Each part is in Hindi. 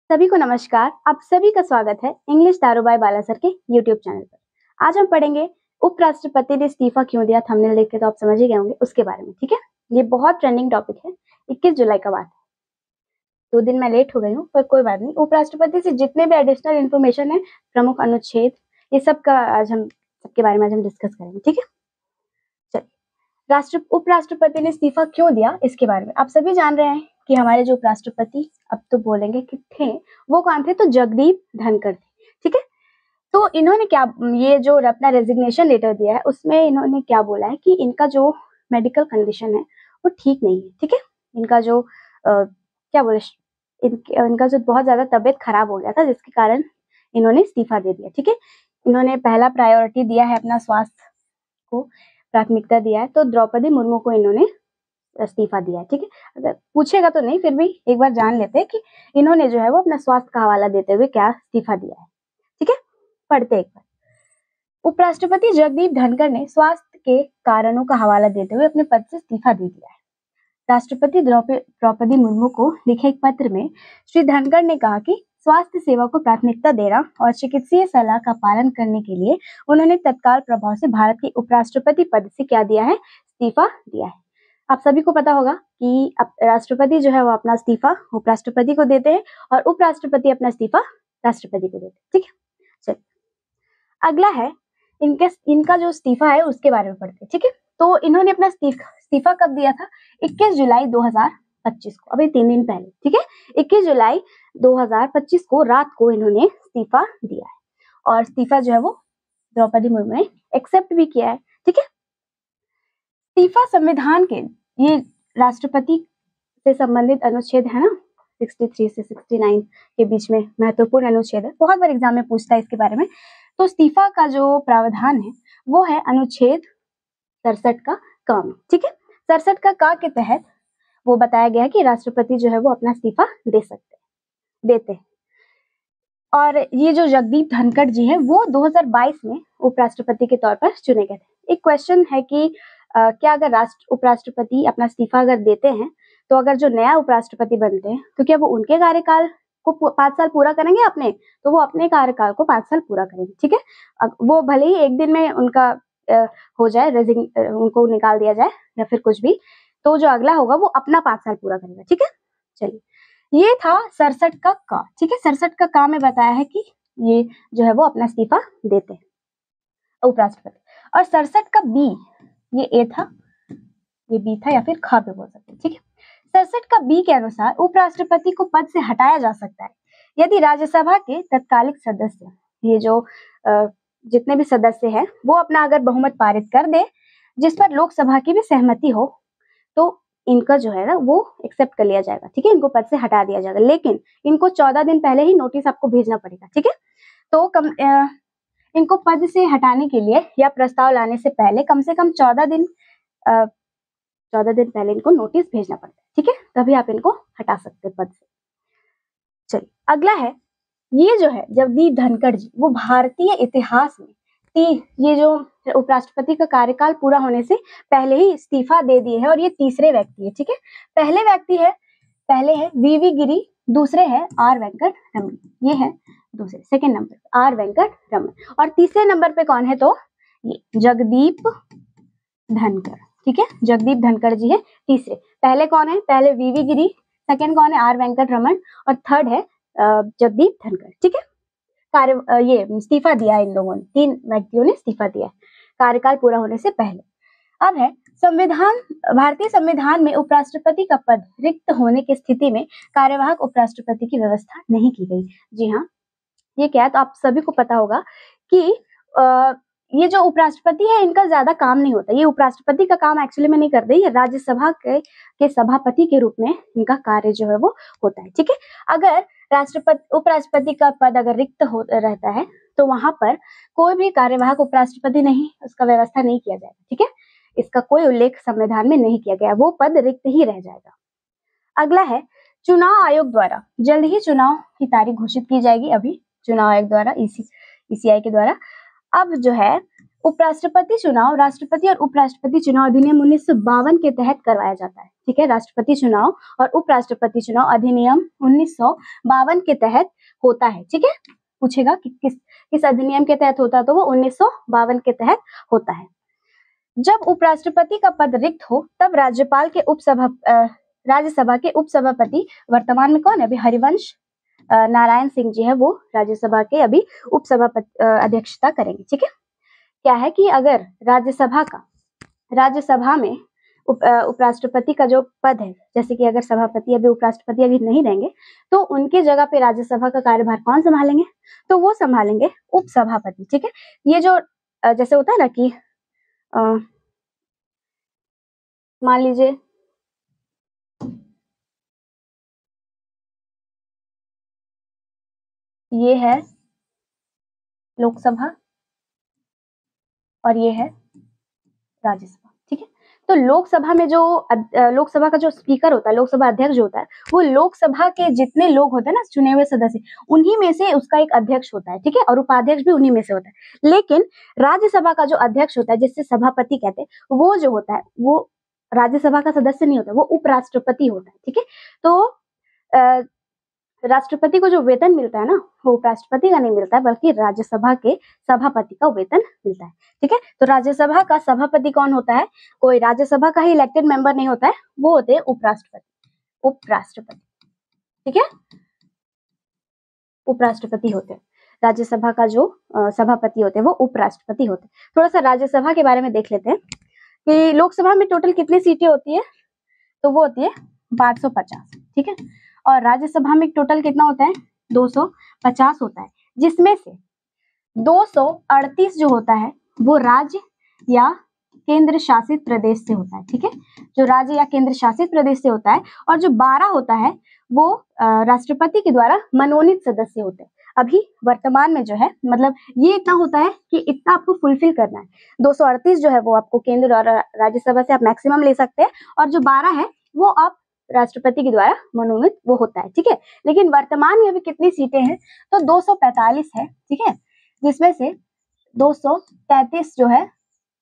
सभी को नमस्कार। आप सभी का स्वागत है इंग्लिश दारूबाई बाला सर के यूट्यूब चैनल पर। आज हम पढ़ेंगे उपराष्ट्रपति ने इस्तीफा क्यों दिया। थंबनेल देख के तो आप समझ ही गए होंगे उसके बारे में। ठीक है, ये बहुत ट्रेंडिंग टॉपिक है। 21 जुलाई का बात है। 2 दिन मैं लेट हो गई हूँ पर कोई बात नहीं। उपराष्ट्रपति से जितने भी एडिशनल इन्फॉर्मेशन है, प्रमुख अनुच्छेद, ये सब का आज हम सबके बारे में आज हम डिस्कस करेंगे। ठीक है, चलिए। उपराष्ट्रपति ने इस्तीफा क्यों दिया इसके बारे में आप सभी जान रहे हैं कि हमारे जो उपराष्ट्रपति अब तो बोलेंगे कि थे, वो कौन थे? तो जगदीप धनखड़ थे। ठीक है, तो इन्होंने क्या, ये जो अपना रेजिग्नेशन लेटर दिया है उसमें इन्होंने क्या बोला है कि इनका जो मेडिकल कंडीशन है वो ठीक नहीं है। ठीक है, इनका जो क्या बोले, इनका जो बहुत ज्यादा तबीयत खराब हो गया था जिसके कारण इन्होंने इस्तीफा दे दिया। ठीक है, इन्होंने पहला प्रायोरिटी दिया है अपना स्वास्थ्य को, प्राथमिकता दिया है, तो द्रौपदी मुर्मू को इन्होंने इस्तीफा दिया है। ठीक है, अगर पूछेगा तो नहीं, फिर भी एक बार जान लेते हैं कि इन्होंने जो है वो अपना स्वास्थ्य का हवाला देते हुए क्या इस्तीफा दिया है। ठीक है, पढ़ते एक बार। उपराष्ट्रपति जगदीप धनखड़ ने स्वास्थ्य के कारणों का हवाला देते हुए अपने पद से इस्तीफा दे दिया है। राष्ट्रपति द्रौपदी मुर्मू को लिखे एक पत्र में श्री धनखड़ ने कहा कि स्वास्थ्य सेवा को प्राथमिकता देना और चिकित्सीय सलाह का पालन करने के लिए उन्होंने तत्काल प्रभाव से भारत के उपराष्ट्रपति पद से क्या दिया है? इस्तीफा दिया है। आप सभी को पता होगा कि राष्ट्रपति जो है वो अपना इस्तीफा उपराष्ट्रपति को देते हैं और उपराष्ट्रपति अपना इस्तीफा राष्ट्रपति को देते हैं। ठीक है, चलिए अगला है इनका जो इस्तीफा है उसके बारे में पढ़ते हैं। ठीक है, तो इन्होंने अपना इस्तीफा कब दिया था? 21 जुलाई 2025 को, अभी 3 दिन पहले। ठीक है, 21 जुलाई 2025 को रात को इन्होंने इस्तीफा दिया है और इस्तीफा जो है वो द्रौपदी मुर्मू ने एक्सेप्ट भी किया है। ठीक है, इस्तीफा संविधान के, ये राष्ट्रपति से संबंधित अनुच्छेद है ना, 63 से 69 के बीच में महत्वपूर्ण अनुच्छेद है, बहुत बार एग्जाम में पूछता है इसके बारे में। तो इस्तीफा का जो प्रावधान है वो है अनुच्छेद 67 का काम। ठीक है, 67 का का के तहत वो बताया गया है कि राष्ट्रपति जो है वो अपना इस्तीफा देते हैं। और ये जो जगदीप धनखड़ जी है वो 2022 में उपराष्ट्रपति के तौर पर चुने गए थे। एक क्वेश्चन है कि क्या अगर उपराष्ट्रपति अपना इस्तीफा अगर देते हैं तो अगर जो नया उपराष्ट्रपति बनते हैं तो क्या वो उनके कार्यकाल को 5 साल पूरा करेंगे अपने, तो वो अपने कार्यकाल को 5 साल पूरा करेंगे। ठीक है, वो भले ही एक दिन में उनका हो जाए, उनको निकाल दिया जाए या फिर कुछ भी, तो जो अगला होगा वो अपना 5 साल पूरा करेगा। ठीक है, चलिए ये था 67 का का। ठीक है, 67 का का में बताया है कि ये जो है वो अपना इस्तीफा देते हैं उपराष्ट्रपति। और 67 का बी, ये ए था, ये बी था, या फिर खा पे बोल सकते हैं। ठीक है, 67 का बी के अनुसार उपराष्ट्रपति को पद से हटाया जा सकता है यदि राज्यसभा के तत्कालिक सदस्य, ये जो जितने भी सदस्य हैं वो अपना अगर बहुमत पारित कर दे जिस पर लोकसभा की भी सहमति हो, तो इनका जो है ना वो एक्सेप्ट कर लिया जाएगा। ठीक है, इनको पद से हटा दिया जाएगा, लेकिन इनको 14 दिन पहले ही नोटिस आपको भेजना पड़ेगा। ठीक है, तो इनको पद से हटाने के लिए या प्रस्ताव लाने से पहले कम से कम 14 दिन पहले इनको नोटिस भेजना पड़ता है। ठीक है, तभी आप इनको हटा सकते हैं पद से। चलिए अगला है, ये जो है जगदीप धनखड़ जी, वो भारतीय इतिहास में ये जो उपराष्ट्रपति का कार्यकाल पूरा होने से पहले ही इस्तीफा दे दिए हैं और ये तीसरे व्यक्ति है। ठीक है, पहले है वीवी गिरी, दूसरे है आर वेंकट रमन, ये है दूसरे second number R Venkat Raman, और तीसरे नंबर पे कौन है? तो ये जगदीप धनखड़। ठीक है, जगदीप धनखड़ जी है तीसरे। पहले कौन है? पहले वीवी गिरी, सेकंड कौन है? आर वेंकट रमन, और थर्ड है जगदीप धनखड़। ठीक है, ये इस्तीफा दिया इन लोगों ने, 3 व्यक्तियों ने इस्तीफा दिया कार्यकाल पूरा होने से पहले। अब है भारतीय संविधान में उपराष्ट्रपति का पद रिक्त होने की स्थिति में कार्यवाहक उपराष्ट्रपति की व्यवस्था नहीं की गई। जी हाँ, ये क्या है? तो आप सभी को पता होगा कि ये जो उपराष्ट्रपति है इनका ज्यादा काम नहीं होता, ये उपराष्ट्रपति का काम एक्चुअली में नहीं करते, ये राज्यसभा के सभापति के रूप में इनका कार्य जो है वो होता है। ठीक है, अगर उपराष्ट्रपति का पद अगर रिक्त रहता है तो वहां पर कोई भी कार्यवाहक उपराष्ट्रपति नहीं, उसका व्यवस्था नहीं किया जाएगा। ठीक है, इसका कोई उल्लेख संविधान में नहीं किया गया, वो पद रिक्त ही रह जाएगा। अगला है, चुनाव आयोग द्वारा जल्द ही चुनाव की तारीख घोषित की जाएगी। अभी चुनाव आयोग द्वारा ईसीआई के द्वारा अब जो है उपराष्ट्रपति चुनाव राष्ट्रपति और उपराष्ट्रपति चुनाव अधिनियम 1952 के तहत करवाया जाता है। ठीक है, राष्ट्रपति चुनाव और उपराष्ट्रपति चुनाव अधिनियम 1952 के तहत होता है। ठीक है, पूछेगा कि किस अधिनियम के तहत होता है, तो वो 1952 के तहत होता है। जब उपराष्ट्रपति का पद रिक्त हो तब राज्यसभा के उपसभापति, वर्तमान में कौन है अभी, हरिवंश नारायण सिंह जी है, वो राज्यसभा के अभी उपसभापति अध्यक्षता करेंगे। ठीक है, क्या है कि अगर राज्यसभा में उपराष्ट्रपति का जो पद है, जैसे कि अगर सभापति अभी उपराष्ट्रपति अभी नहीं रहेंगे तो उनके जगह पे राज्यसभा का कार्यभार कौन संभालेंगे, तो वो संभालेंगे उपसभापति। ठीक है, ये जो जैसे होता है ना कि मान लीजिए ये है लोकसभा और ये है राज्यसभा। ठीक है, तो लोकसभा में जो लोकसभा का जो स्पीकर होता है, लोकसभा अध्यक्ष जो होता है, वो लोकसभा के जितने लोग होते हैं ना, चुने हुए सदस्य, उन्हीं में से उसका एक अध्यक्ष होता है। ठीक है, और उपाध्यक्ष भी उन्हीं में से होता है। लेकिन राज्यसभा का जो अध्यक्ष होता है, जिससे सभापति कहते हैं, वो जो होता है वो राज्यसभा का सदस्य नहीं होता, वो उपराष्ट्रपति होता है। ठीक है, तो राष्ट्रपति को जो वेतन मिलता है ना, वो उपराष्ट्रपति का नहीं मिलता है, बल्कि राज्यसभा के सभापति का वेतन मिलता है। ठीक है, तो राज्यसभा का सभापति कौन होता है, कोई राज्यसभा का ही इलेक्टेड मेंबर नहीं होता है, वो होते हैं उपराष्ट्रपति। ठीक है, उपराष्ट्रपति होते हैं। राज्यसभा का जो सभापति होते हैं वो उपराष्ट्रपति होते हैं। थोड़ा सा राज्यसभा के बारे में देख लेते हैं कि लोकसभा में टोटल कितनी सीटें होती है, तो वो होती है 550। ठीक है, और राज्यसभा में टोटल कितना होता है, 250 होता है, जिसमें से 238 जो होता है वो राज्य या केंद्र शासित प्रदेश से होता है। ठीक है, जो राज्य या केंद्र शासित प्रदेश से होता है, और जो 12 होता है वो राष्ट्रपति के द्वारा मनोनीत सदस्य होते हैं। अभी वर्तमान में जो है, मतलब ये इतना होता है कि इतना आपको फुलफिल करना है। 238 जो है वो आपको केंद्र और राज्यसभा से आप मैक्सिमम ले सकते हैं, और जो 12 है वो आप राष्ट्रपति के द्वारा मनोनीत वो होता है। ठीक है, लेकिन वर्तमान में अभी कितनी सीटें हैं, तो 245 है। ठीक है, जिसमें से 233 जो है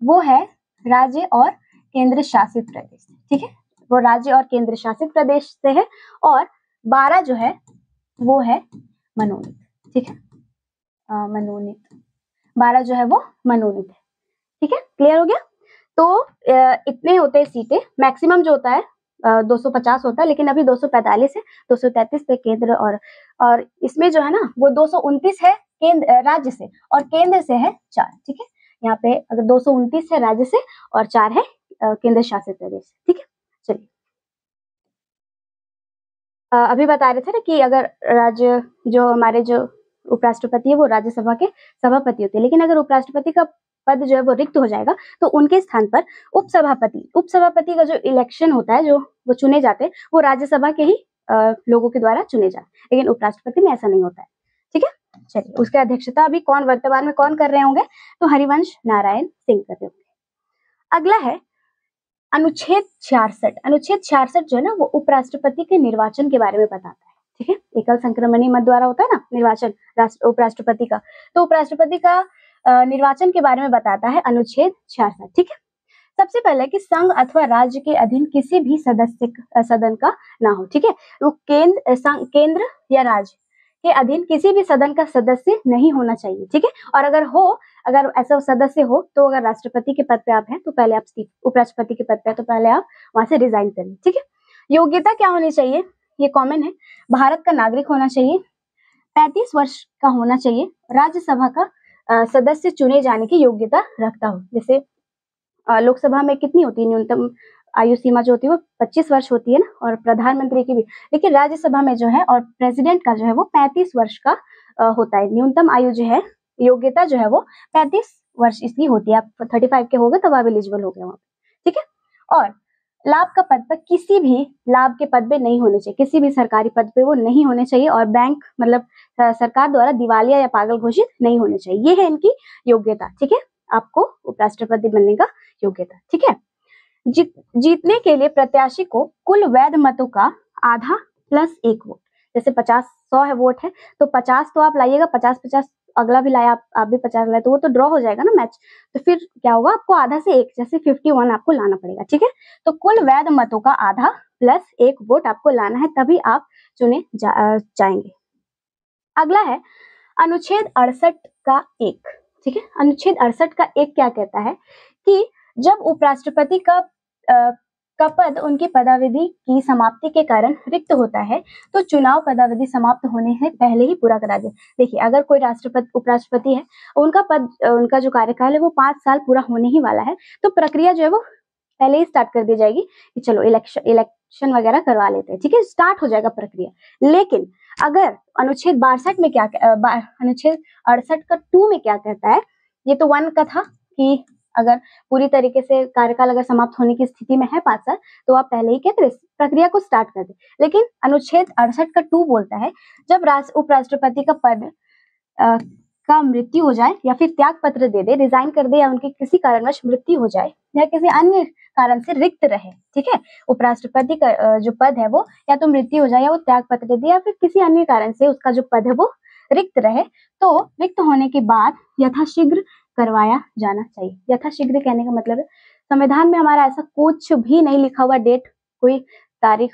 वो है राज्य और केंद्र शासित प्रदेश। ठीक है, वो राज्य और केंद्र शासित प्रदेश से है, और 12 जो है वो है मनोनीत। ठीक है, मनोनीत 12 जो है वो मनोनीत है। ठीक है, क्लियर हो गया। तो इतने होते हैं सीटें, मैक्सिमम जो होता है 250 होता है, लेकिन अभी 245 है, 233 पे केंद्र और इसमें जो है ना वो 229 है केंद्र राज्य से, और केंद्र से है 4। ठीक है, यहाँ पे अगर 229 है राज्य से और 4 है केंद्र शासित प्रदेश से। ठीक है, चलिए अभी बता रहे थे ना कि अगर राज्य जो हमारे जो उपराष्ट्रपति है वो राज्यसभा के सभापति होते हैं, लेकिन अगर उपराष्ट्रपति का पद जो है वो रिक्त हो जाएगा तो उनके स्थान पर उपसभापति का जो इलेक्शन होता है, जो वो चुने जाते हैं, वो राज्यसभा के ही लोगों के द्वारा चुने जाते हैं, लेकिन उपराष्ट्रपति में ऐसा नहीं होता है। ठीक है, चलिए उसकी अध्यक्षता अभी कौन वर्तमान में कौन कर रहे होंगे, तो हरिवंश नारायण सिंह कर रहे होंगे। अगला है अनुच्छेद 66। अनुच्छेद 66 जो है ना वो उपराष्ट्रपति के निर्वाचन के बारे में बताता है। ठीक है, एकल संक्रमणीय मत द्वारा होता है ना निर्वाचन उपराष्ट्रपति का, तो उपराष्ट्रपति का निर्वाचन के बारे में बताता है अनुच्छेद 66। ठीक है, सबसे पहले कि संघ अथवा राज्य के अधीन किसी भी सदस्य सदन का ना हो। ठीक है, वो केंद्र या राज्य के अधीन किसी भी सदन का सदस्य नहीं होना चाहिए। ठीक है, और अगर ऐसा सदस्य हो तो अगर राष्ट्रपति के पद पे आप हैं तो पहले आप उपराष्ट्रपति के पद पे तो पहले आप वहां से रिजाइन करिए। ठीक है, योग्यता क्या होनी चाहिए, ये कॉमन है, भारत का नागरिक होना चाहिए, 35 वर्ष का होना चाहिए, राज्यसभा का सदस्य चुने जाने की योग्यता रखता हो। जैसे लोकसभा में कितनी होती है न्यूनतम आयु सीमा जो होती है वो 25 वर्ष होती है ना, और प्रधानमंत्री की भी, लेकिन राज्यसभा में जो है और प्रेसिडेंट का जो है वो 35 वर्ष का होता है। न्यूनतम आयु जो है, योग्यता जो है वो 35 वर्ष इसलिए होती है। आप 35 के हो गए तब आप एलिजिबल हो गए वहां पे। ठीक है, और लाभ का पद पर किसी भी लाभ के पद पे नहीं होने चाहिए, किसी भी सरकारी पद पे वो नहीं होने चाहिए, और बैंक मतलब सरकार द्वारा दिवालिया या पागल घोषित नहीं होने चाहिए। ये है इनकी योग्यता। ठीक है, आपको उपराष्ट्रपति बनने का योग्यता। ठीक है, जीतने के लिए प्रत्याशी को कुल वैध मतों का आधा + 1 वोट, जैसे 50-100 है वोट है, तो 50 तो आप लाइएगा, 50-50 अगला भी लाया, आप भी 50 लाए, तो वो तो ड्रॉ हो जाएगा ना मैच। तो फिर क्या होगा, आपको आधा से एक, जैसे 51 आपको लाना पड़ेगा, ठीक है। तो कुल वैध मतों का आधा प्लस 1 वोट आपको लाना है, तभी आप चुने जाएंगे। अगला है अनुच्छेद 68 का 1, ठीक है। अनुच्छेद 68 का 1 क्या कहता है कि जब उपराष्ट्रपति का पद उनकी पदावधि की समाप्ति के कारण रिक्त होता है, तो चुनाव पदावधि समाप्त होने से पहले ही पूरा करा दे। देखिए, अगर कोई उपराष्ट्रपति है, उनका जो कार्यकाल है वो 5 साल पूरा होने ही वाला है, तो प्रक्रिया जो है वो पहले ही स्टार्ट कर दी जाएगी कि चलो इलेक्शन वगैरह करवा लेते हैं, ठीक है, स्टार्ट हो जाएगा प्रक्रिया। लेकिन अगर अनुच्छेद 62 में अनुच्छेद 68 का 2 में क्या कहता है, ये तो 1 का था कि अगर पूरी तरीके से कार्यकाल अगर समाप्त होने की स्थिति में है 5 साल, तो आप पहले ही कहते प्रक्रिया को स्टार्ट कर दे। लेकिन अनुच्छेद 68 का 2 बोलता है जब उपराष्ट्रपति का पद का मृत्यु हो जाए या फिर त्याग पत्र दे दे, रिजाइन कर दे, या उनकी किसी कारणवश मृत्यु हो जाए या किसी अन्य कारण से रिक्त रहे, ठीक है, उपराष्ट्रपति का जो पद है वो या तो मृत्यु हो जाए या वो त्याग पत्र दे दे या फिर किसी अन्य कारण से उसका जो पद है वो रिक्त रहे, तो रिक्त होने के बाद यथाशीघ्र करवाया जाना चाहिए। यथाशीघ्र कहने का मतलब है संविधान में हमारा ऐसा कुछ भी नहीं लिखा हुआ, डेट, कोई तारीख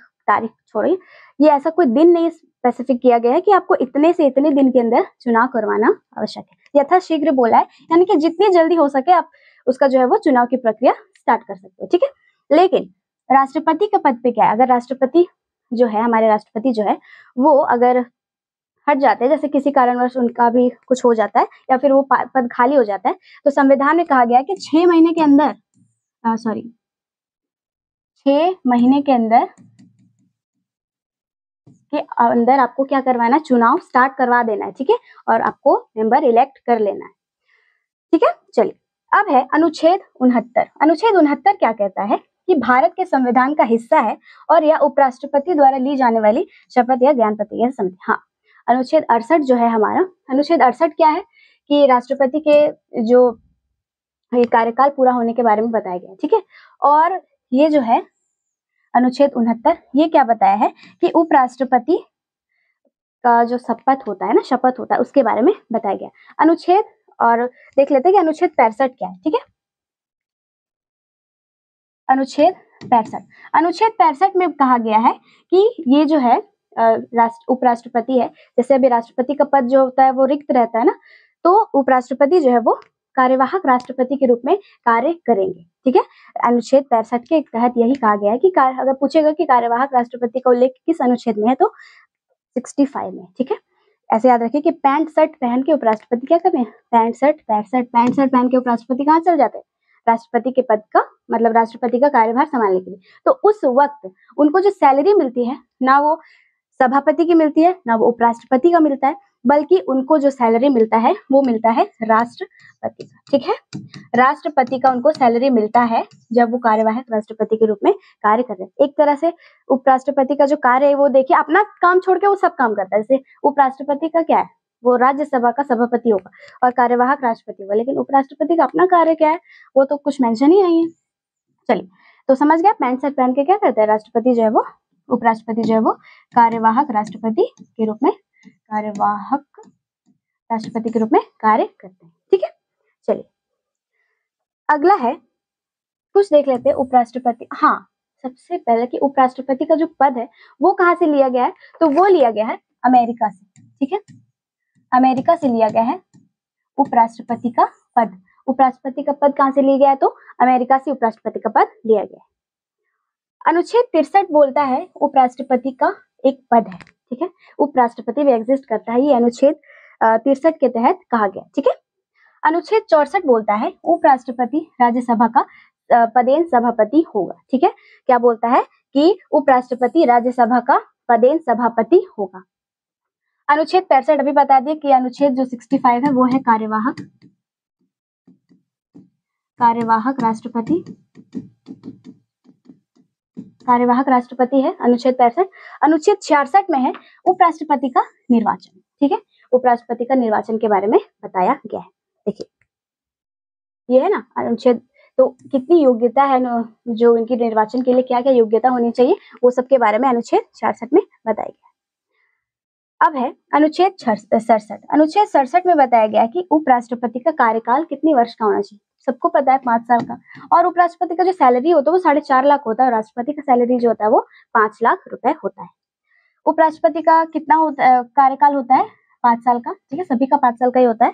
छोड़िए, ये ऐसा कोई दिन नहीं स्पेसिफिक किया गया है कि आपको इतने से इतने दिन के अंदर चुनाव करवाना आवश्यक है। यथाशीघ्र बोला है, यानी कि जितनी जल्दी हो सके आप उसका जो है वो चुनाव की प्रक्रिया स्टार्ट कर सकते हैं, ठीक है। लेकिन राष्ट्रपति के पद पे क्या है, अगर राष्ट्रपति जो है, हमारे राष्ट्रपति जो है वो अगर हट जाते हैं, जैसे किसी कारणवश उनका भी कुछ हो जाता है या फिर वो पद खाली हो जाता है, तो संविधान में कहा गया है कि 6 महीने के अंदर 6 महीने के अंदर आपको क्या करवाना है, चुनाव स्टार्ट करवा देना है, ठीक है, और आपको मेंबर इलेक्ट कर लेना है, ठीक है। चलिए, अब है अनुच्छेद 69। अनुच्छेद 69 क्या कहता है कि भारत के संविधान का हिस्सा है और यह उपराष्ट्रपति द्वारा ली जाने वाली शपथ या ज्ञान प्रतिज्ञा समिति। हाँ, अनुच्छेद 68 जो है हमारा, अनुच्छेद 68 क्या है कि राष्ट्रपति के जो कार्यकाल पूरा होने के बारे में बताया गया, ठीक है। और ये जो है अनुच्छेद 69, ये क्या बताया है कि उपराष्ट्रपति का जो शपथ होता है ना, शपथ होता है, उसके बारे में बताया गया अनुच्छेद। और देख लेते हैं कि अनुच्छेद 65 क्या है, ठीक है। अनुच्छेद 65 में कहा गया है कि ये जो है उपराष्ट्रपति है, जैसे अभी राष्ट्रपति का पद जो होता है वो रिक्त रहता है ना, तो उपराष्ट्रपति जो है वो कार्यवाहक राष्ट्रपति के रूप में कार्य करेंगे, ठीक है। अनुच्छेद 65 के तहत यही कहा गया है कि अगर पूछेगा कि कार्यवाहक राष्ट्रपति का उल्लेख किस अनुच्छेद में है, तो 65 में, ठीक है। ऐसे याद रखिए कि पैंट शर्ट पहन के उपराष्ट्रपति क्या करते हैं, पैंट शर्ट पहन के उपराष्ट्रपति कहाँ चल जाते हैं, राष्ट्रपति के पद का मतलब राष्ट्रपति का कार्यभार संभालने के लिए। तो उस वक्त उनको जो सैलरी मिलती है, ना वो सभापति की मिलती है ना वो उपराष्ट्रपति का मिलता है, बल्कि उनको जो सैलरी मिलता है वो मिलता है राष्ट्रपति का, ठीक है। राष्ट्रपति का उनको सैलरी मिलता है जब वो कार्यवाहक राष्ट्रपति के रूप में कार्य कर रहे हैं। एक तरह से उपराष्ट्रपति का जो कार्य है वो देखिए अपना काम छोड़ के वो सब काम करता है। जैसे उपराष्ट्रपति का क्या है, वो राज्यसभा का सभापति होगा और कार्यवाहक राष्ट्रपति होगा, लेकिन उपराष्ट्रपति का अपना कार्य क्या है वो तो कुछ मेंशन ही नहीं है। चलिए, तो समझ गया, पैंट शर्ट पहन के क्या करते हैं राष्ट्रपति जो है वो, उपराष्ट्रपति जो है वो कार्यवाहक राष्ट्रपति के रूप में कार्य करते हैं, ठीक है। चलिए, अगला है, कुछ देख लेते हैं उपराष्ट्रपति। हाँ, सबसे पहले कि उपराष्ट्रपति का जो पद है वो कहाँ से लिया गया है, तो वो लिया गया है अमेरिका से, ठीक है। अमेरिका से लिया गया है उपराष्ट्रपति का पद। उपराष्ट्रपति का पद कहाँ से लिया गया है, तो अमेरिका से उपराष्ट्रपति का पद लिया गया है। अनुच्छेद 63 बोलता है उपराष्ट्रपति का एक पद है, ठीक है, उपराष्ट्रपति भी एग्जिस्ट करता है, ये अनुच्छेद 63 के तहत कहा गया, ठीक है। अनुच्छेद 64 बोलता है उपराष्ट्रपति राज्यसभा का पदेन सभापति होगा, ठीक है। क्या बोलता है कि उपराष्ट्रपति राज्यसभा का पदेन सभापति होगा। अनुच्छेद 65 अभी बता दिए कि अनुच्छेद जो 65 है वो है कार्यवाहक राष्ट्रपति है अनुच्छेद 65। अनुच्छेद 66 में है उपराष्ट्रपति का निर्वाचन, ठीक है, उपराष्ट्रपति का निर्वाचन के बारे में बताया गया है। देखिए, ये है ना अनुच्छेद, तो कितनी योग्यता है जो इनकी निर्वाचन के लिए क्या क्या योग्यता होनी चाहिए वो सब के बारे में अनुच्छेद 66 में बताया गया है। अब है अनुच्छेद 67। अनुच्छेद 67 में बताया गया है कि उपराष्ट्रपति का कार्यकाल कितनी वर्ष का होना चाहिए। सबको पता है 5 साल का। और उपराष्ट्रपति का जो सैलरी होता है वो 4.5 लाख होता है और राष्ट्रपति का सैलरी जो होता है वो 5 लाख रुपए होता है। उपराष्ट्रपति का कितना कार्यकाल होता है? 5 साल का। ठीक है, सभी का 5 साल का ही होता है।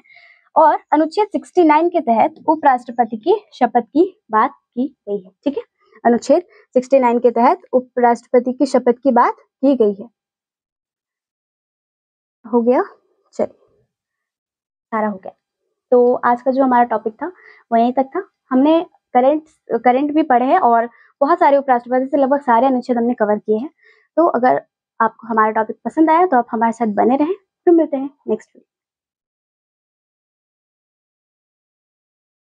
और अनुच्छेद 69 के तहत उपराष्ट्रपति की शपथ की बात की गई है। ठीक है, अनुच्छेद 69 के तहत उपराष्ट्रपति की शपथ की बात की गई है। हो गया, चलिए सारा हो गया। तो आज का जो हमारा टॉपिक था वो यहीं तक था। हमने करंट भी पढ़े हैं और बहुत सारे उपराष्ट्रपति से लगभग सारे अनुच्छेद हमने कवर किए हैं। तो अगर आपको हमारा टॉपिक पसंद आया तो आप हमारे साथ बने रहें। फिर मिलते हैं नेक्स्ट वीडियो।